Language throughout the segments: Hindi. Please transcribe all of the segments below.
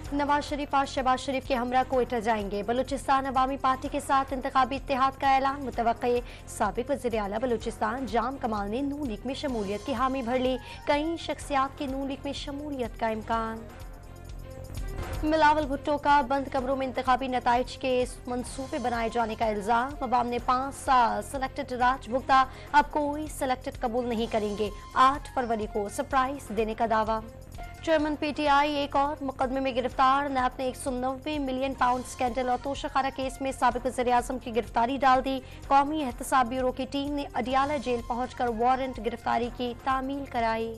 नवाज शरीफ आज शहबाज शरीफ के हमरा कोयटा जाएंगे। बलूचिस्तान अवामी पार्टी के साथ इंतखाबी इत्तेहाद का ऐलान मुतवक्के। साबिक वज़ीर आला बलूचिस्तान जाम कमाल ने नून लीग में शमूलियत की हामी भर ली। कई शख्सियात की नून लीग में शमूलियत का इम्कान। बिलावल भुट्टो का बंद कमरों में इंतखाबी नताइज के मंसूबे बनाए जाने का इल्जाम। अवाम ने 5 साल सिलेक्टेड राज भुगता, अब कोई सिलेक्टेड कबूल नहीं करेंगे। 8 फरवरी को सरप्राइज देने का दावा। चेयरमैन पीटीआई एक और मुकदमे में गिरफ्तार। नैब ने 190 मिलियन पाउंड स्कैंडल और तोशाखाना केस में साबिक वज़ीर आज़म की गिरफ्तारी डाल दी। कौमी एहतसाब ब्यूरो की टीम ने अडियाला जेल पहुंचकर वारंट गिरफ्तारी की तामील कराई।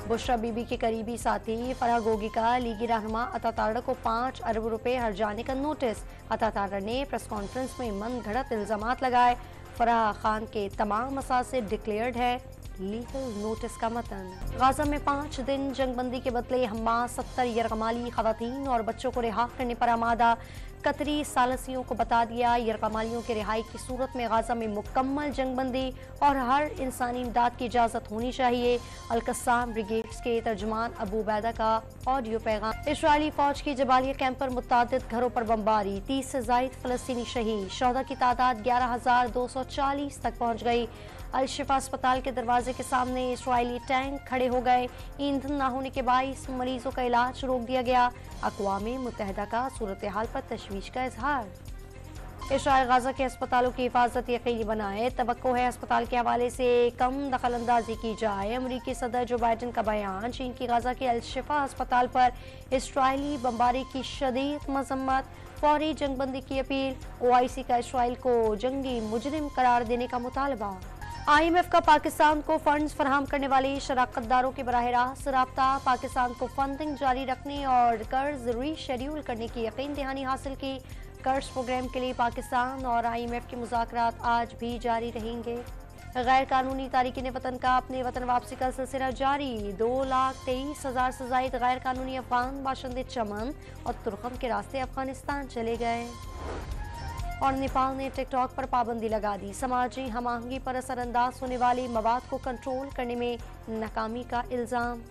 बुशरा बीबी के करीबी साथी फराह गोगी का लीगी रहनुमा अता तारड़ को 5 अरब रुपए हर्जाने का नोटिस। अता तारड़ ने प्रेस कॉन्फ्रेंस में मन घड़त इल्जामात लगाए। फराह खान के तमाम मसासे डिक्लेयर्ड है। लीगल नोटिस का मतन। गाजा में 5 दिन जंगबंदी के बदले हमास 70 यरगमाली खवातीन और बच्चों को रिहा करने पर आमादा। कतरी सालसियों को बता दिया, यरगमालियों की रिहाई की सूरत में गाजा में मुकम्मल जंगबंदी और हर इंसानी इमदाद की इजाज़त होनी चाहिए। अल-कस्साम ब्रिगेड्स के तर्जुमान अबू बैदा का ऑडियो पैगाम। इस्राएली फौज की जबालिया कैंप पर मुतादिद घरों पर बमबारी। 30 से ज़ायद फ़लस्तीनी शहीद। शोहदा की तादाद 11,240 तक पहुँच गई। अल-शिफा अस्पताल के दरवाजे के सामने इस्राएली टैंक खड़े हो गए। ईंधन न होने के बाइस मरीजों का इलाज रोक दिया गया। अक़वाम मुत्तहिदा का सूरत हाल पर तशवीश का इजहार। इस्राएल गाजा के अस्पतालों की हिफाजत यकीनी बनाए। तवक्को है अस्पताल के हवाले से कम दखल अंदाजी की जाए। अमरीकी सदर जो बाइडन का बयान। चीन की गाजा के अल-शिफा अस्पताल पर इस्राएली बमबारी की शदीद मजम्मत। फौरी जंगबंदी की अपील। OIC का इस्राएल को जंगी मुजरिम करार देने का मुतालबा। IMF का पाकिस्तान को फंड्स फराहम करने वाले शराकतदारों के बराह रास्त राब्ता। पाकिस्तान को फंडिंग जारी रखने और कर्ज रीशेड्यूल करने की यकीन दहानी हासिल की। कर्ज प्रोग्राम के लिए पाकिस्तान और IMF के मुज़ाकरात आज भी जारी रहेंगे। गैर कानूनी तारिकीन वतन का अपने वतन वापसी का सिलसिला जारी। 2,23,000 से ज़ायद गैर कानूनी अफगान बाशिंदे चमन और तुर्कम के रास्ते अफगानिस्तान चले गए। और नेपाल ने टिकटॉक पर पाबंदी लगा दी। समाजी हम आहंगी पर असरअंदाज होने वाले मवाद को कंट्रोल करने में नाकामी का इल्ज़ाम।